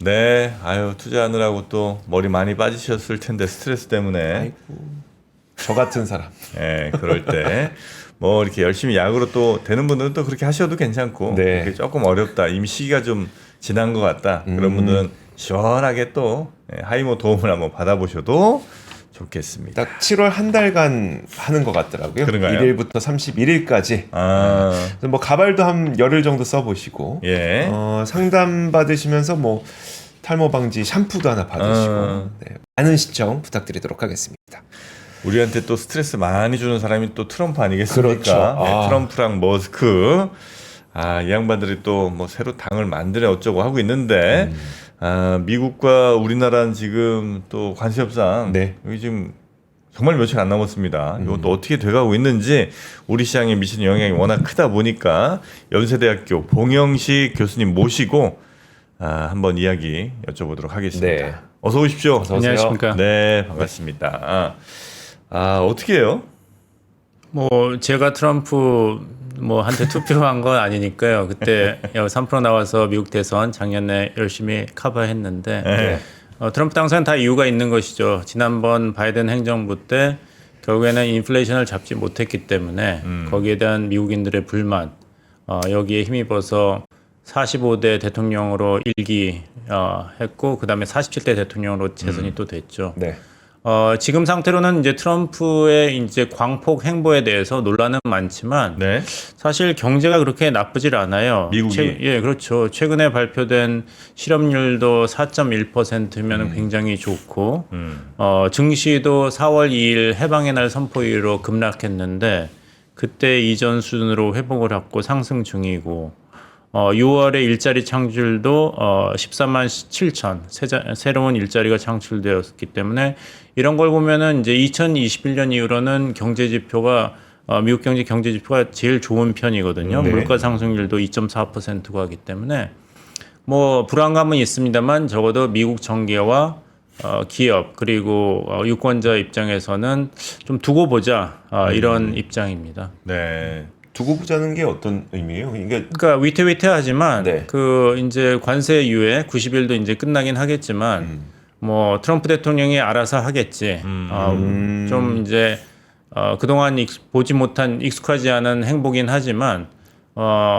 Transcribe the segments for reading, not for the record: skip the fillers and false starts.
네, 아유 투자하느라고 또 머리 많이 빠지셨을 텐데 스트레스 때문에. 아이고, 저 같은 사람. 예, 그럴 때 뭐 이렇게 열심히 약으로 또 되는 분들은 또 그렇게 하셔도 괜찮고, 네. 그게 조금 어렵다, 이미 시기가 좀 지난 것 같다, 그런 분들은 시원하게 또 하이모 도움을 한번 받아보셔도 좋겠습니다. 딱 7월 한 달간 하는 것 같더라고요. 그런가요? 1일부터 31일까지. 아, 뭐 가발도 한 열흘 정도 써보시고, 예. 상담 받으시면서 뭐 탈모 방지 샴푸도 하나 받으시고, 네, 많은 시청 부탁드리도록 하겠습니다. 우리한테 또 스트레스 많이 주는 사람이 또 트럼프 아니겠습니까? 그렇죠. 네, 트럼프랑 머스크. 이 양반들이 또 뭐 새로 당을 만드네 어쩌고 하고 있는데, 미국과 우리나라는 지금 또 관세 협상, 네. 여기 지금 정말 며칠 안 남았습니다. 이것도 어떻게 돼가고 있는지, 우리 시장에 미치는 영향이 워낙 크다 보니까 연세대학교 봉영식 교수님 모시고 한번 이야기 여쭤보도록 하겠습니다. 네. 어서 오십시오. 어서 오세요. 안녕하십니까. 네, 반갑습니다. 어떻게 해요? 뭐 제가 트럼프 뭐 한테 투표한 건 아니니까요. 그때 3% 나와서 미국 대선 작년에 열심히 커버했는데 네. 트럼프 당선 다 이유가 있는 것이죠. 지난번 바이든 행정부 때 결국에는 인플레이션을 잡지 못했기 때문에 거기에 대한 미국인들의 불만, 여기에 힘입어서 45대 대통령으로 일기 했고, 그다음에 47대 대통령으로 재선이 또 됐죠. 네. 지금 상태로는 이제 트럼프의 이제 광폭 행보에 대해서 논란은 많지만 네. 사실 경제가 그렇게 나쁘질 않아요. 미국이? 예, 그렇죠. 최근에 발표된 실업률도 4.1%면 굉장히 좋고, 증시도 4월 2일 해방의 날 선포일로 급락했는데 그때 이전 수준으로 회복을 하고 상승 중이고, 6월에 일자리 창출도 14만 7천 새로운 일자리가 창출되었기 때문에 이런 걸 보면은 이제 2021년 이후로는 경제 지표가 미국 경제 지표가 제일 좋은 편이거든요. 네. 물가 상승률도 2.4%가 하기 때문에 뭐 불안감은 있습니다만 적어도 미국 정계와 기업 그리고 유권자 입장에서는 좀 두고 보자 이런 입장입니다. 네. 두고 보자는 게 어떤 의미예요? 이게 그러니까 위태위태하지만 네. 그 이제 관세 유예 90일도 이제 끝나긴 하겠지만 뭐 트럼프 대통령이 알아서 하겠지. 좀 이제 그동안 보지 못한 익숙하지 않은 행보긴 하지만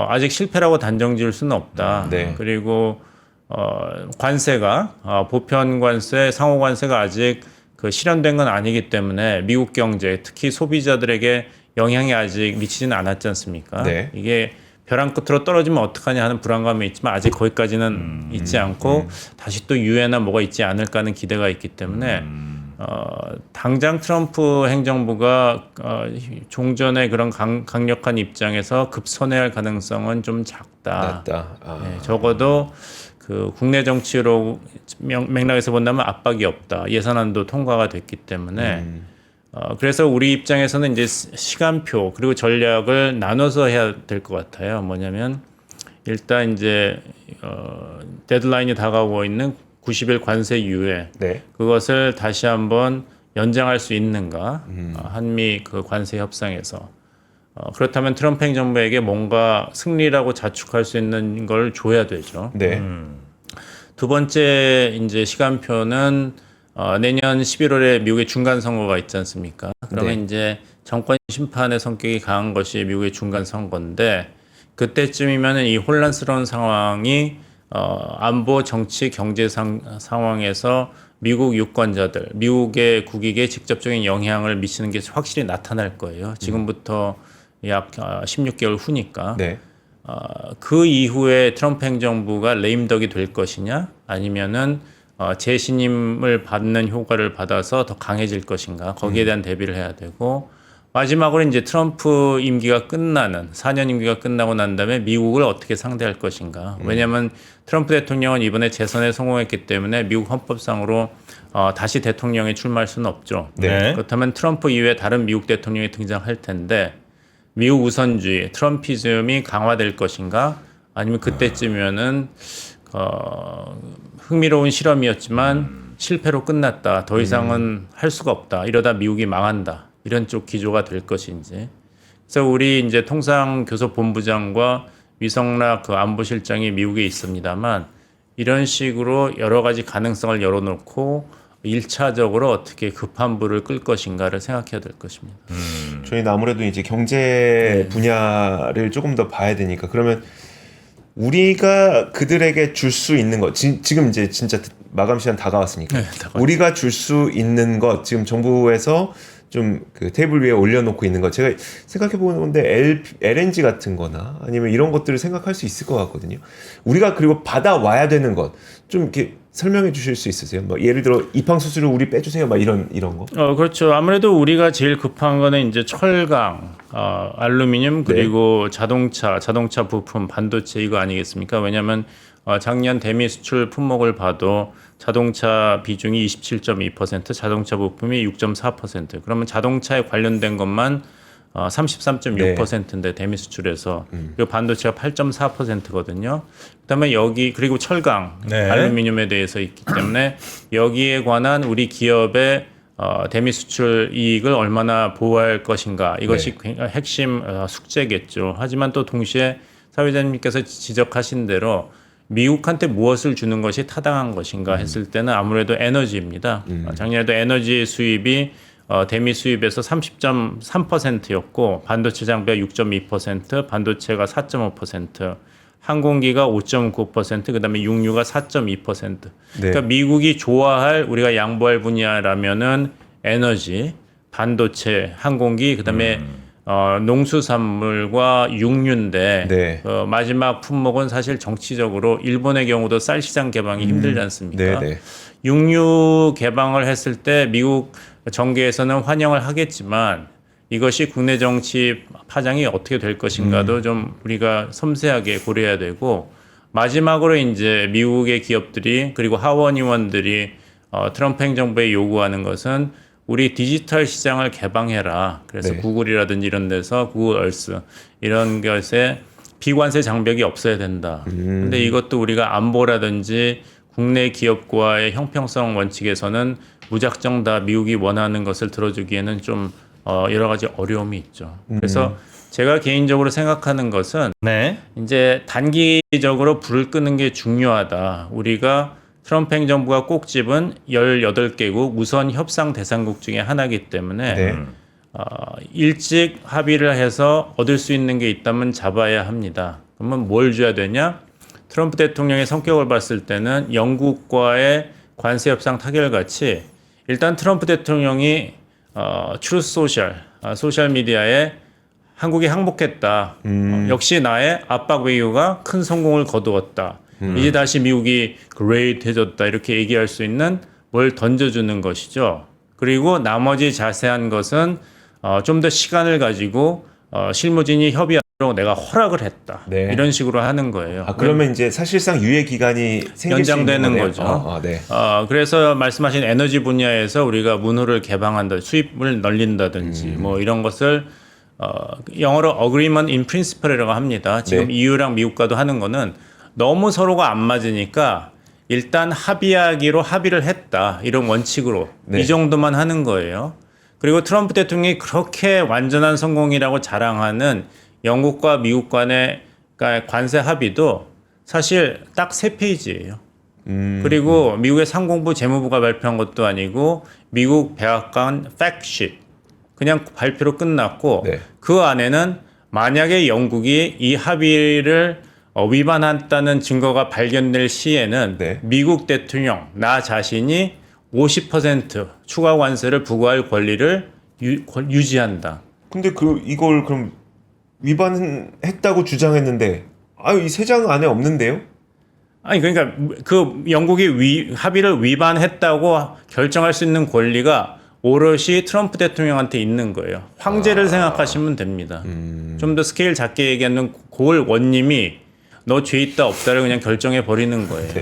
아직 실패라고 단정지을 수는 없다. 네. 그리고 관세가 보편 관세, 상호 관세가 아직 그 실현된 건 아니기 때문에 미국 경제, 특히 소비자들에게 영향이 아직 미치지는 않았지 않습니까? 네. 이게 벼랑 끝으로 떨어지면 어떡하냐 하는 불안감이 있지만 아직 거기까지는 있지 않고 다시 또 유예나 뭐가 있지 않을까 하는 기대가 있기 때문에 당장 트럼프 행정부가 종전의 그런 강력한 입장에서 급선회할 가능성은 좀 작다. 낫다. 네, 적어도 그 국내 정치로 맥락에서 본다면 압박이 없다. 예산안도 통과가 됐기 때문에 그래서 우리 입장에서는 이제 시간표 그리고 전략을 나눠서 해야 될 것 같아요. 뭐냐면 일단 이제 데드라인이 다가오고 있는 90일 관세 유예, 네. 그것을 다시 한번 연장할 수 있는가, 한미 그 관세 협상에서 그렇다면 트럼프 행정부에게 뭔가 승리라고 자축할 수 있는 걸 줘야 되죠. 네. 두 번째 이제 시간표는 내년 11월에 미국의 중간 선거가 있지 않습니까? 그러면 네. 이제 정권 심판의 성격이 강한 것이 미국의 중간 선거인데 그때쯤이면은 이 혼란스러운 상황이 안보, 정치, 경제 상황에서 미국 유권자들, 미국의 국익에 직접적인 영향을 미치는 게 확실히 나타날 거예요. 지금부터 약 16개월 후니까. 네. 그 이후에 트럼프 행정부가 레임덕이 될 것이냐 아니면은 재신임을 받는 효과를 받아서 더 강해질 것인가 거기에 대한 대비를 해야 되고 마지막으로 이제 트럼프 임기가 끝나는 4년 임기가 끝나고 난 다음에 미국을 어떻게 상대할 것인가. 왜냐하면 트럼프 대통령은 이번에 재선에 성공했기 때문에 미국 헌법상으로 다시 대통령에 출마할 수는 없죠. 네. 그렇다면 트럼프 이외에 다른 미국 대통령이 등장할 텐데 미국 우선주의, 트럼피즘이 강화될 것인가 아니면 그때쯤이면은 흥미로운 실험이었지만 실패로 끝났다. 더 이상은 할 수가 없다. 이러다 미국이 망한다. 이런 쪽 기조가 될 것인지. 그래서 우리 이제 통상교섭본부장과 위성락 그 안보실장이 미국에 있습니다만 이런 식으로 여러 가지 가능성을 열어놓고 1차적으로 어떻게 급한 불을 끌 것인가를 생각해야 될 것입니다. 저희는 아무래도 이제 경제 분야를 조금 더 봐야 되니까 그러면 우리가 그들에게 줄 수 있는 것 지금 이제 진짜 마감 시간 다가왔으니까 우리가 줄 수 있는 것 지금 정부에서 좀 그 테이블 위에 올려놓고 있는 것 제가 생각해 보는 건데 LNG 같은 거나 아니면 이런 것들을 생각할 수 있을 것 같거든요. 우리가 그리고 받아와야 되는 것 좀 이렇게 설명해 주실 수 있으세요? 뭐 예를 들어 입항 수수료 우리 빼주세요, 막 이런 거. 그렇죠. 아무래도 우리가 제일 급한 거는 이제 철강, 알루미늄 그리고 자동차 부품, 반도체 이거 아니겠습니까? 왜냐하면 작년 대미 수출 품목을 봐도 자동차 비중이 27.2%, 자동차 부품이 6.4%. 그러면 자동차에 관련된 것만 33.6%인데 대미 수출에서 그리고 반도체가 8.4%거든요. 그다음에 여기 그리고 철강, 알루미늄에 대해서 있기 때문에 여기에 관한 우리 기업의 대미 수출 이익을 얼마나 보호할 것인가 이것이 굉장히 핵심 숙제겠죠. 하지만 또 동시에 사회자님께서 지적하신 대로 미국한테 무엇을 주는 것이 타당한 것인가 했을 때는 아무래도 에너지입니다. 작년에도 에너지 수입이 대미 수입에서 30.3%였고 반도체 장비가 6.2%, 반도체가 4.5%, 항공기가 5.9%, 그다음에 육류가 4.2%. 그러니까 미국이 좋아할 우리가 양보할 분야라면은 에너지, 반도체, 항공기, 그다음에 농수산물과 육류인데 마지막 품목은 사실 정치적으로 일본의 경우도 쌀 시장 개방이 힘들지 않습니까? 육류 개방을 했을 때 미국 정계에서는 환영을 하겠지만 이것이 국내 정치 파장이 어떻게 될 것인가도 좀 우리가 섬세하게 고려해야 되고 마지막으로 이제 미국의 기업들이 그리고 하원 의원들이 트럼프 행정부에 요구하는 것은 우리 디지털 시장을 개방해라. 그래서 구글이라든지 이런 데서 구글 얼스 이런 것에 비관세 장벽이 없어야 된다. 근데 이것도 우리가 안보라든지 국내 기업과의 형평성 원칙에서는 무작정 다 미국이 원하는 것을 들어주기에는 좀 여러 가지 어려움이 있죠. 그래서 제가 개인적으로 생각하는 것은 이제 단기적으로 불을 끄는 게 중요하다. 우리가 트럼프 행정부가 꼭 집은 18개국 우선 협상 대상국 중에 하나이기 때문에 일찍 합의를 해서 얻을 수 있는 게 있다면 잡아야 합니다. 그러면 뭘 줘야 되냐? 트럼프 대통령의 성격을 봤을 때는 영국과의 관세 협상 타결같이 일단 트럼프 대통령이 트루스 소셜 미디어에 한국이 항복했다. 역시 나의 압박 외교가 큰 성공을 거두었다. 이제 다시 미국이 그레이트해졌다 이렇게 얘기할 수 있는 뭘 던져주는 것이죠. 그리고 나머지 자세한 것은 좀 더 시간을 가지고 실무진이 협의하도록 내가 허락을 했다. 이런 식으로 하는 거예요. 그러면 이제 사실상 유예 기간이 연장되는 거죠. 그래서 말씀하신 에너지 분야에서 우리가 문호를 개방한다, 수입을 늘린다든지 뭐 이런 것을 영어로 agreement in principle이라고 합니다. 지금 EU랑 미국과도 하는 거는 너무 서로가 안 맞으니까 일단 합의하기로 합의를 했다. 이런 원칙으로 이 정도만 하는 거예요. 그리고 트럼프 대통령이 그렇게 완전한 성공이라고 자랑하는 영국과 미국 간의 관세 합의도 사실 딱 3페이지예요. 그리고 미국의 상공부 재무부가 발표한 것도 아니고 미국 백악관 팩트시트 그냥 발표로 끝났고 그 안에는 만약에 영국이 이 합의를 위반했다는 증거가 발견될 시에는 미국 대통령 나 자신이 50% 추가 관세를 부과할 권리를 유지한다. 근데 이걸 그럼 위반했다고 주장했는데 이 3장 안에 없는데요? 아니 그러니까 그 영국이 합의를 위반했다고 결정할 수 있는 권리가 오롯이 트럼프 대통령한테 있는 거예요. 황제를 생각하시면 됩니다. 좀 더 스케일 작게 얘기하는 고을 원님이 너 죄 있다 없다를 그냥 결정해 버리는 거예요.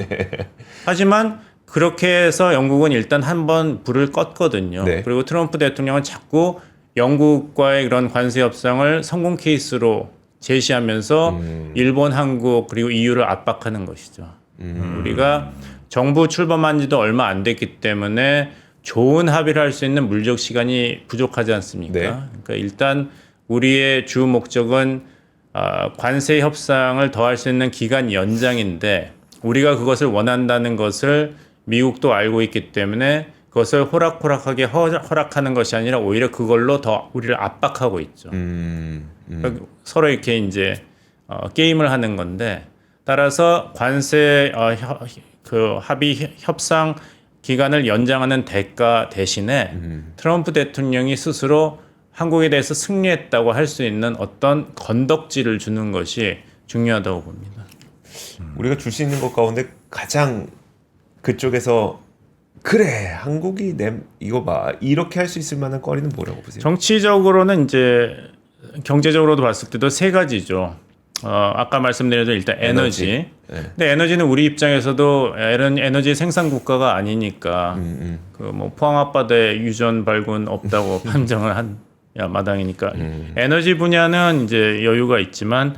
하지만 그렇게 해서 영국은 일단 한번 불을 껐거든요. 그리고 트럼프 대통령은 자꾸 영국과의 그런 관세 협상을 성공 케이스로 제시하면서 일본, 한국 그리고 EU를 압박하는 것이죠. 우리가 정부 출범한 지도 얼마 안 됐기 때문에 좋은 합의를 할 수 있는 물적 시간이 부족하지 않습니까? 그러니까 일단 우리의 주 목적은 관세 협상을 더할 수 있는 기간 연장인데 우리가 그것을 원한다는 것을 미국도 알고 있기 때문에 그것을 호락호락하게 허락하는 것이 아니라 오히려 그걸로 더 우리를 압박하고 있죠. 그러니까 서로 이렇게 이제 게임을 하는 건데 따라서 관세 그 합의 협상 기간을 연장하는 대가 대신에 트럼프 대통령이 스스로 한국에 대해서 승리했다고 할 수 있는 어떤 건덕지를 주는 것이 중요하다고 봅니다. 우리가 줄 수 있는 것 가운데 가장 그쪽에서 그래 한국이 이거 봐 이렇게 할 수 있을 만한 거리는 뭐라고 보세요? 정치적으로는 이제 경제적으로도 봤을 때도 세 가지죠. 아까 말씀드린 일단 에너지. 네. 근데 에너지는 우리 입장에서도 에너지 생산 국가가 아니니까 그 뭐 포항 앞바다에 유전 발군 없다고 판정을 한 마당이니까 에너지 분야는 이제 여유가 있지만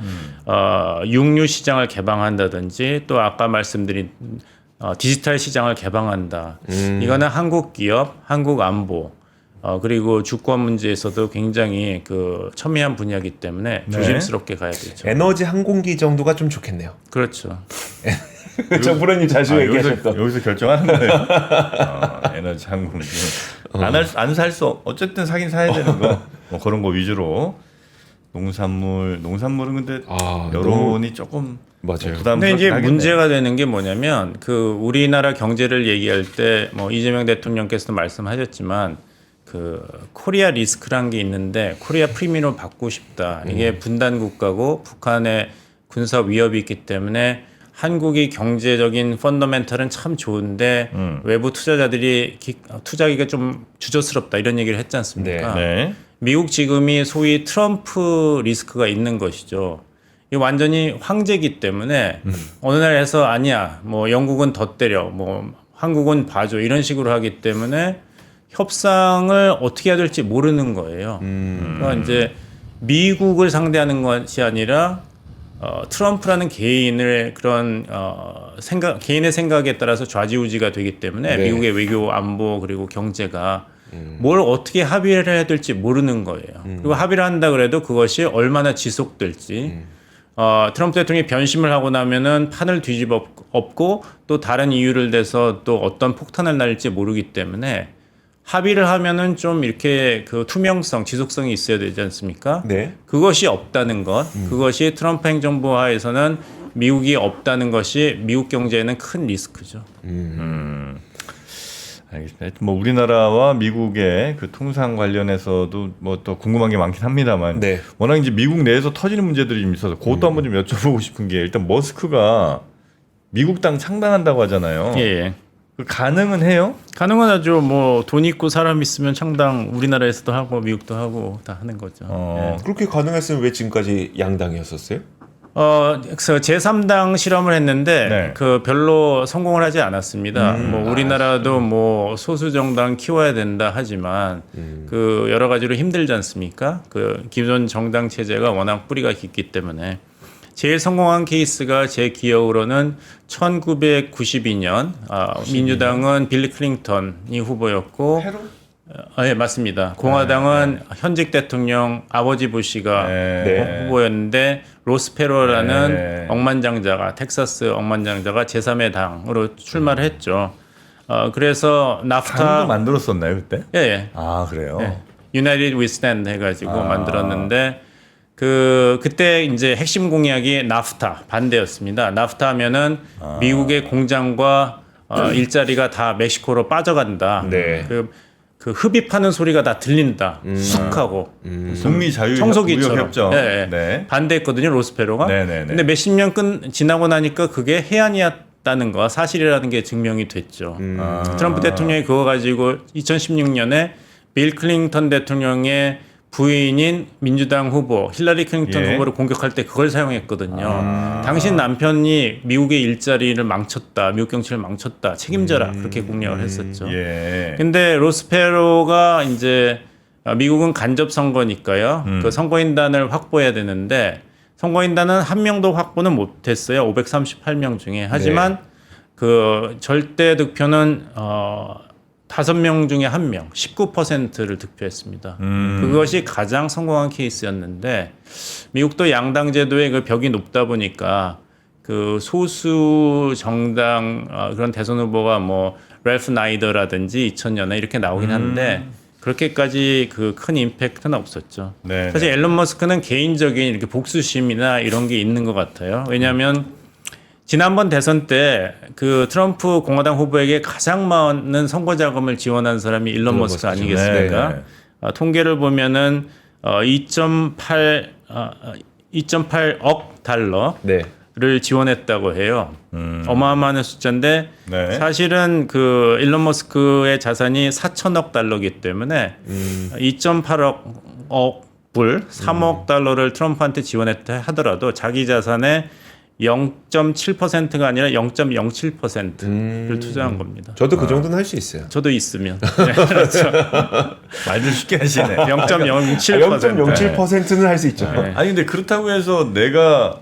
육류 시장을 개방한다든지 또 아까 말씀드린 디지털 시장을 개방한다. 이거는 한국 기업, 한국 안보 그리고 주권 문제에서도 굉장히 그 첨예한 분야이기 때문에 네. 조심스럽게 가야 되죠. 에너지 항공기 정도가 좀 좋겠네요. 그렇죠. 정부라님 자주 얘기하셨던. 여기서 결정하는 거예요. 에너지 항공기. 안 살 수 어쨌든 사긴 사야 되는 거. 뭐 그런 거 위주로. 농산물은 근데 여론이 조금 맞아요. 근데 부담스럽긴 이제 하겠네. 문제가 되는 게 뭐냐면 그 우리나라 경제를 얘기할 때 뭐 이재명 대통령께서도 말씀하셨지만 그 코리아 리스크란 게 있는데 코리아 프리미엄을 받고 싶다. 이게 분단 국가고 북한의 군사 위협이 있기 때문에 한국이 경제적인 펀더멘털은 참 좋은데 외부 투자자들이 투자하기가 좀 주저스럽다 이런 얘기를 했지 않습니까? 네. 미국 지금이 소위 트럼프 리스크가 있는 것이죠. 이 완전히 황제기 때문에 어느 날 해서 아니야, 뭐 영국은 더 때려, 뭐 한국은 봐줘 이런 식으로 하기 때문에 협상을 어떻게 해야 될지 모르는 거예요. 그러니까 이제 미국을 상대하는 것이 아니라 트럼프라는 개인의 그런 개인의 생각에 따라서 좌지우지가 되기 때문에 네. 미국의 외교, 안보 그리고 경제가 뭘 어떻게 합의를 해야 될지 모르는 거예요. 그리고 합의를 한다 그래도 그것이 얼마나 지속될지. 트럼프 대통령이 변심을 하고 나면은 판을 뒤집어 엎고 또 다른 이유를 대서 또 어떤 폭탄을 날릴지 모르기 때문에 합의를 하면은 좀 이렇게 그 투명성, 지속성이 있어야 되지 않습니까? 네. 그것이 없다는 것, 그것이 트럼프 행정부 하에서는 미국이 없다는 것이 미국 경제에는 큰 리스크죠. 알겠습니다. 뭐 우리나라와 미국의 그 통상 관련해서도 뭐 또 궁금한 게 많긴 합니다만 네. 워낙 이제 미국 내에서 터지는 문제들이 좀 있어서 그것도 한번 좀 여쭤보고 싶은 게 일단 머스크가 미국 땅 창당한다고 하잖아요. 예. 그 가능은 해요? 가능은 하죠. 뭐 돈 있고 사람 있으면 창당 우리나라에서도 하고 미국도 하고 다 하는 거죠. 예. 그렇게 가능했으면 왜 지금까지 양당이었었어요? 그래서 제3당 실험을 했는데 네. 그 별로 성공을 하지 않았습니다. 뭐 우리나라도 뭐 소수 정당 키워야 된다 하지만 그 여러 가지로 힘들지 않습니까? 그 기존 정당 체제가 워낙 뿌리가 깊기 때문에 제일 성공한 케이스가 제 기억으로는 1992년 민주당은 빌리 클린턴이 후보였고 네, 맞습니다. 공화당은 현직 대통령 아버지 부시가 네. 후보였는데 로스페로라는 네. 억만장자가 텍사스 억만장자가 제3의 당으로 출마를 했죠. 그래서 당도 나프타 만들었었나요 그때? 예. 아 그래요? 예. United We Stand 해가지고 만들었는데 그때 이제 핵심 공약이 나프타 반대였습니다. 나프타 하면은 미국의 공장과 일자리가 다 멕시코로 빠져간다. 네. 그 흡입하는 소리가 다 들린다. 쑥 하고 북미 자유 청소기처럼 협정. 예, 예. 네. 반대했거든요 로스페로가. 네네네. 근데 몇십 년 지나고 나니까 그게 해안이었다는 거 사실이라는 게 증명이 됐죠. 트럼프 대통령이 그거 가지고 2016년에 빌 클린턴 대통령의 부인인 민주당 후보 힐러리 클린턴 예. 후보를 공격할 때 그걸 사용했거든요. 당신 남편이 미국의 일자리를 망쳤다, 미국 경제를 망쳤다, 책임져라 그렇게 공약을 했었죠. 예. 근데 로스페로가 이제 미국은 간접 선거니까요. 그 선거인단을 확보해야 되는데 선거인단은 한 명도 확보는 못했어요. 538명 중에. 하지만 그 절대 득표는 5명 중에 1명, 19%를 득표했습니다. 그것이 가장 성공한 케이스였는데 미국도 양당 제도의 그 벽이 높다 보니까 그 소수 정당 그런 대선 후보가 뭐 랄프 나이더라든지 2000년에 이렇게 나오긴 하는데 그렇게까지 그 큰 임팩트는 없었죠. 네, 사실 앨런 머스크는 개인적인 이렇게 복수심이나 이런 게 있는 것 같아요. 왜냐하면 지난번 대선 때 그 트럼프 공화당 후보에게 가장 많은 선거 자금을 지원한 사람이 일론 머스크 머스크죠. 아니겠습니까? 네, 네. 통계를 보면은 2.8억 달러를 네. 지원했다고 해요. 어마어마한 숫자인데 네. 사실은 그 일론 머스크의 자산이 4천억 달러이기 때문에 2.8억 불, 3억 달러를 트럼프한테 지원했다 하더라도 자기 자산의 0.7%가 아니라 0.07%를 투자한 겁니다. 저도 그 정도는 할 수 있어요. 저도 있으면. 네, 그렇죠. 말도 쉽게 하시네. 0.07%. 0.07%는 할 수 있죠. 네. 아니 근데 그렇다고 해서 내가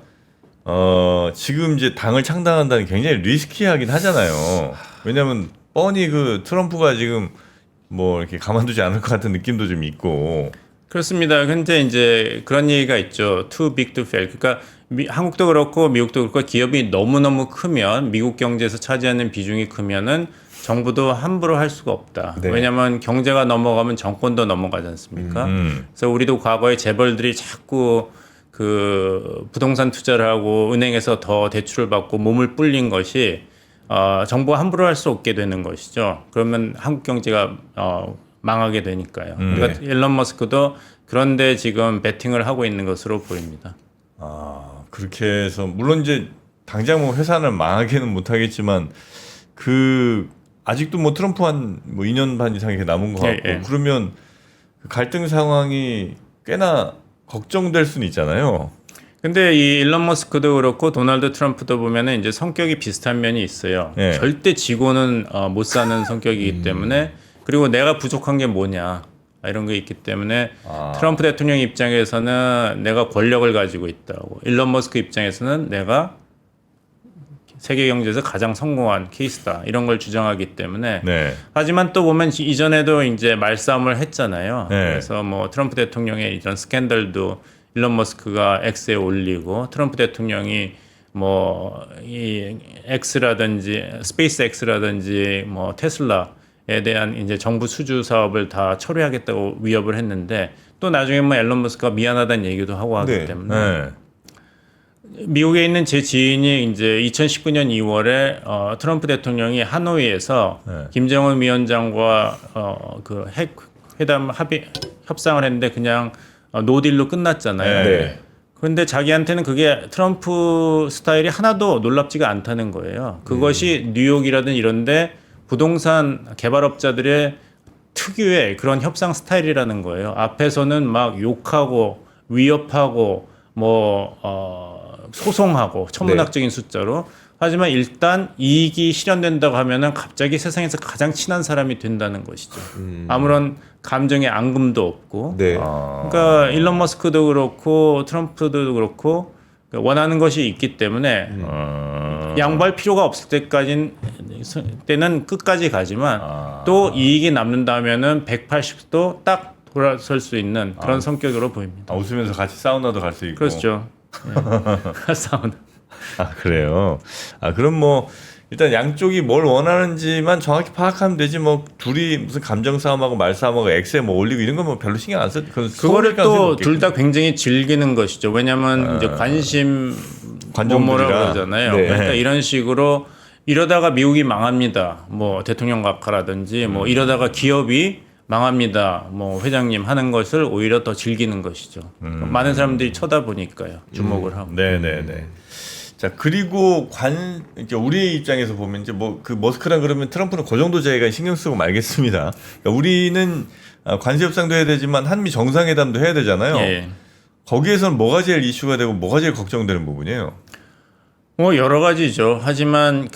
지금 이제 당을 창당한다는 게 굉장히 리스키하긴 하잖아요. 왜냐하면 뻔히 그 트럼프가 지금 뭐 이렇게 가만두지 않을 것 같은 느낌도 좀 있고. 그렇습니다. 근데 이제 그런 얘기가 있죠. Too big to fail. 그러니까 한국도 그렇고 미국도 그렇고 기업이 너무너무 크면 미국 경제에서 차지하는 비중이 크면은 정부도 함부로 할 수가 없다. 네. 왜냐하면 경제가 넘어가면 정권도 넘어가지 않습니까? 그래서 우리도 과거에 재벌들이 자꾸 그 부동산 투자를 하고 은행에서 더 대출을 받고 몸을 불린 것이 정부가 함부로 할 수 없게 되는 것이죠. 그러면 한국 경제가 망하게 되니까요. 그러니까 일론 머스크도 그런데 지금 베팅을 하고 있는 것으로 보입니다. 그렇게 해서 물론 이제 당장 뭐 회사는 망하게는 못하겠지만 그 아직도 뭐 트럼프 한 뭐 2년 반 이상 이렇게 남은 것 같고 예. 그러면 그 갈등 상황이 꽤나 걱정될 수는 있잖아요. 근데 이 일론 머스크도 그렇고 도널드 트럼프도 보면은 이제 성격이 비슷한 면이 있어요. 예. 절대 지고는 못 사는 성격이기 때문에 그리고 내가 부족한 게 뭐냐 이런 게 있기 때문에 트럼프 대통령 입장에서는 내가 권력을 가지고 있다고 일론 머스크 입장에서는 내가 세계 경제에서 가장 성공한 케이스다 이런 걸 주장하기 때문에 네. 하지만 또 보면 이전에도 이제 말싸움을 했잖아요. 네. 그래서 뭐 트럼프 대통령의 이런 스캔들도 일론 머스크가 X에 올리고 트럼프 대통령이 뭐 이 X라든지 스페이스 X라든지 뭐 테슬라에 대한 이제 정부 수주 사업을 다 철회하겠다고 위협을 했는데 또 나중에 뭐 일론 머스크가 미안하다는 얘기도 하고 하기 네. 때문에 네. 미국에 있는 제 지인이 이제 2019년 2월에 트럼프 대통령이 하노이에서 네. 김정은 위원장과 그 핵 회담 협상을 했는데 그냥 노딜로 끝났잖아요. 네. 그런데 자기한테는 그게 트럼프 스타일이 하나도 놀랍지가 않다는 거예요. 그것이 뉴욕이라든 이런데 부동산 개발업자들의 특유의 그런 협상 스타일이라는 거예요. 앞에서는 막 욕하고 위협하고 소송하고 천문학적인 숫자로 하지만 일단 이익이 실현된다고 하면은 갑자기 세상에서 가장 친한 사람이 된다는 것이죠. 아무런 감정의 앙금도 없고. 네. 그러니까 일론 머스크도 그렇고 트럼프도 그렇고 원하는 것이 있기 때문에 양보할 필요가 없을 때는 끝까지 가지만 또 이익이 남는다면은 180도 딱 돌아설 수 있는 그런 성격으로 보입니다. 웃으면서 같이 사우나도 갈 수 있고. 그렇죠. 예. 사우나. 그래요. 그럼 뭐 일단 양쪽이 뭘 원하는지만 정확히 파악하면 되지 뭐 둘이 무슨 감정 싸움하고 말 싸움하고 엑셀 뭐 올리고 이런 거 뭐 별로 신경 안 써. 그거를 또 둘 다 굉장히 즐기는 것이죠. 왜냐하면 이제 관심 뭐라고 그러잖아요. 네. 그러니까 이런 식으로 이러다가 미국이 망합니다. 뭐 대통령 각하라든지 뭐 이러다가 기업이 망합니다. 뭐 회장님 하는 것을 오히려 더 즐기는 것이죠. 많은 사람들이 쳐다보니까요. 주목을 하고. 네네네. 자 그리고 이제 우리 입장에서 보면 이제 뭐 그 머스크랑 그러면 트럼프는 그 정도 저희가 신경 쓰고 말겠습니다. 그러니까 우리는 관세 협상도 해야 되지만 한미 정상회담도 해야 되잖아요. 예. 거기에서는 뭐가 제일 이슈가 되고 뭐가 제일 걱정되는 부분이에요? 뭐 여러 가지죠. 하지만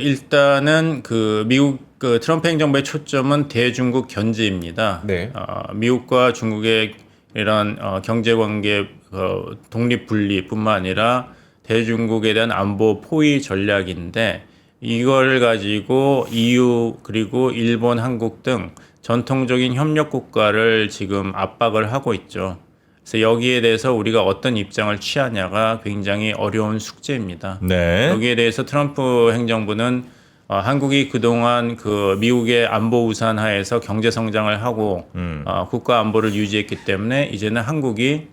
일단은 미국 트럼프 행정부의 초점은 대중국 견제입니다. 네. 미국과 중국의 이런 경제 관계 독립 분리뿐만 아니라 대중국에 대한 안보 포위 전략인데 이걸 가지고 EU 그리고 일본, 한국 등 전통적인 협력 국가를 지금 압박을 하고 있죠. 그래서 여기에 대해서 우리가 어떤 입장을 취하냐가 굉장히 어려운 숙제입니다. 네. 여기에 대해서 트럼프 행정부는 한국이 그동안 그 미국의 안보 우산 하에서 경제 성장을 하고 국가 안보를 유지했기 때문에 이제는 한국이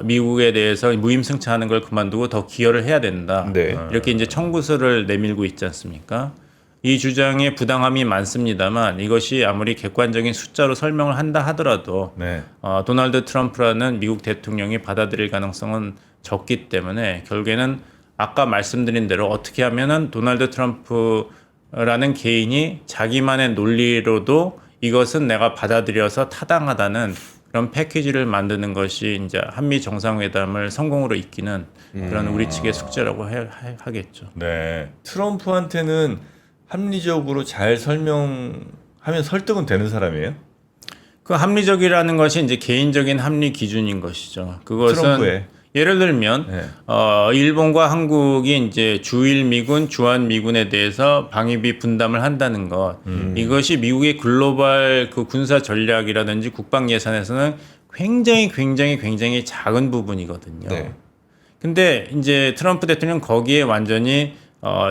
미국에 대해서 무임승차하는 걸 그만두고 더 기여를 해야 된다. 네. 이렇게 이제 청구서를 내밀고 있지 않습니까? 이 주장에 부당함이 많습니다만 이것이 아무리 객관적인 숫자로 설명을 한다 하더라도 네. 도널드 트럼프라는 미국 대통령이 받아들일 가능성은 적기 때문에 결국에는 아까 말씀드린 대로 어떻게 하면은 도널드 트럼프라는 개인이 자기만의 논리로도 이것은 내가 받아들여서 타당하다는 그런 패키지를 만드는 것이 이제 한미 정상회담을 성공으로 이끄는 그런 우리 측의 숙제라고 하겠죠. 네. 트럼프한테는 합리적으로 잘 설명하면 설득은 되는 사람이에요? 그 합리적이라는 것이 이제 개인적인 합리 기준인 것이죠. 그것은 트럼프의. 예를 들면 네. 일본과 한국이 이제 주일 미군, 주한 미군에 대해서 방위비 분담을 한다는 것, 이것이 미국의 글로벌 그 군사 전략이라든지 국방 예산에서는 굉장히 작은 부분이거든요. 네. 근데 이제 트럼프 대통령 거기에 완전히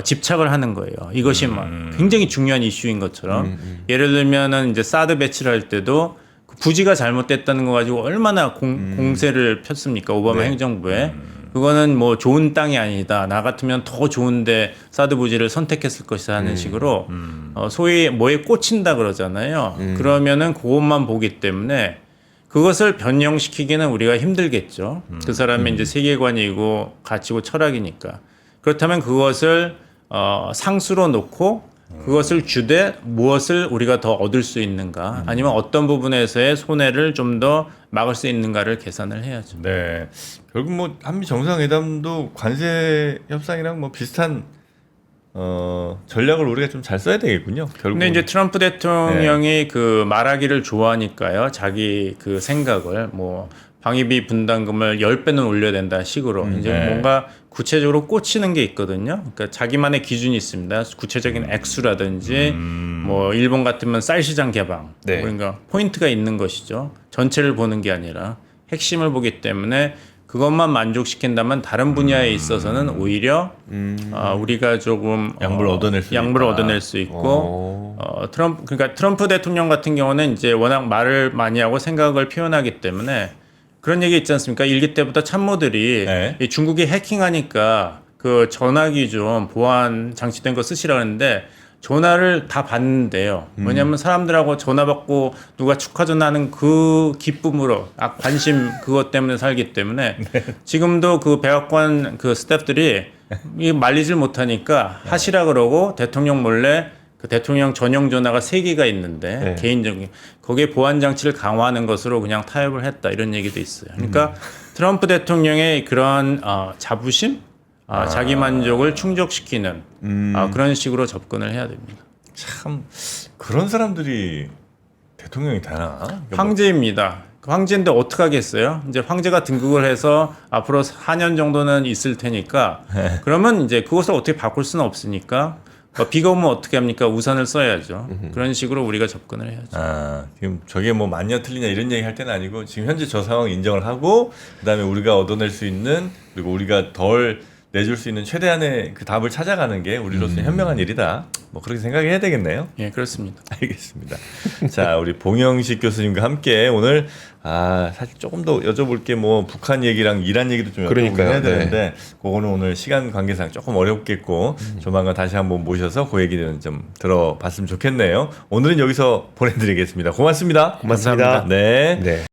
집착을 하는 거예요. 이것이 굉장히 중요한 이슈인 것처럼 예를 들면은 이제 사드 배치를 할 때도 그 부지가 잘못됐다는 거 가지고 얼마나 공세를 폈습니까 오바마 네. 행정부에. 그거는 뭐 좋은 땅이 아니다. 나 같으면 더 좋은데 사드 부지를 선택했을 것이다 하는 식으로 소위 뭐에 꽂힌다 그러잖아요. 그러면은 그것만 보기 때문에 그것을 변형시키기는 우리가 힘들겠죠. 그 사람의 이제 세계관이고 가치고 철학이니까. 그렇다면 그것을 상수로 놓고 그것을 주되 무엇을 우리가 더 얻을 수 있는가 아니면 어떤 부분에서의 손해를 좀 더 막을 수 있는가를 계산을 해야죠. 네. 결국 뭐 한미 정상회담도 관세 협상이랑 뭐 비슷한 전략을 우리가 좀 잘 써야 되겠군요. 결국. 근데 이제 트럼프 대통령이 그 말하기를 좋아하니까요. 자기 그 생각을 뭐 방위비 분담금을 10배는 올려야 된다 식으로 이제 네. 뭔가 구체적으로 꽂히는 게 있거든요. 그러니까 자기만의 기준이 있습니다. 구체적인 액수라든지 뭐 일본 같으면 쌀 시장 개방 네. 그러니까 포인트가 있는 것이죠. 전체를 보는 게 아니라 핵심을 보기 때문에 그것만 만족시킨다면 다른 분야에 있어서는 오히려 우리가 조금 양보를 얻어낼 수 양보를 있다. 얻어낼 수 있고 그러니까 트럼프 대통령 같은 경우는 이제 워낙 말을 많이 하고 생각을 표현하기 때문에 그런 얘기 있지 않습니까? 일기 때부터 참모들이 네. 이 중국이 해킹하니까 그 전화기 좀 보안 장치된 거 쓰시라 하는데 전화를 다 받는데요. 왜냐하면 사람들하고 전화 받고 누가 축하 전화하는 그 기쁨으로 관심 그것 때문에 살기 때문에 지금도 그 백악관 그 스태프들이 이 말리질 못하니까 하시라 그러고 대통령 몰래 그 대통령 전용 전화가 3개가 있는데 네. 개인적인 거기에 보안 장치를 강화하는 것으로 그냥 타협을 했다 이런 얘기도 있어요. 그러니까 트럼프 대통령의 그런 자부심, 자기 만족을 충족시키는 그런 식으로 접근을 해야 됩니다. 참 그런 사람들이 대통령이 되나? 황제입니다. 그 황제인데 어떻게 하겠어요? 이제 황제가 등극을 해서 앞으로 4년 정도는 있을 테니까 그러면 이제 그것을 어떻게 바꿀 수는 없으니까 비가 오면 어떻게 합니까? 우산을 써야죠. 그런 식으로 우리가 접근을 해야죠. 지금 저게 뭐 맞냐 틀리냐 이런 얘기 할 때는 아니고 지금 현재 저 상황 인정을 하고 그다음에 우리가 얻어낼 수 있는 그리고 우리가 덜 내줄 수 있는 최대한의 그 답을 찾아가는 게 우리로서는 현명한 일이다. 뭐 그렇게 생각해야 되겠네요. 예, 그렇습니다. 알겠습니다. 자, 우리 봉영식 교수님과 함께 오늘 사실 조금 더 여쭤볼 게 뭐 북한 얘기랑 이란 얘기도 좀 여쭤보긴 그러니까요. 해야 되는데 그거는 오늘 시간 관계상 조금 어렵겠고 조만간 다시 한번 모셔서 그 얘기는 좀 들어봤으면 좋겠네요. 오늘은 여기서 보내드리겠습니다. 고맙습니다. 고맙습니다. 네. 네.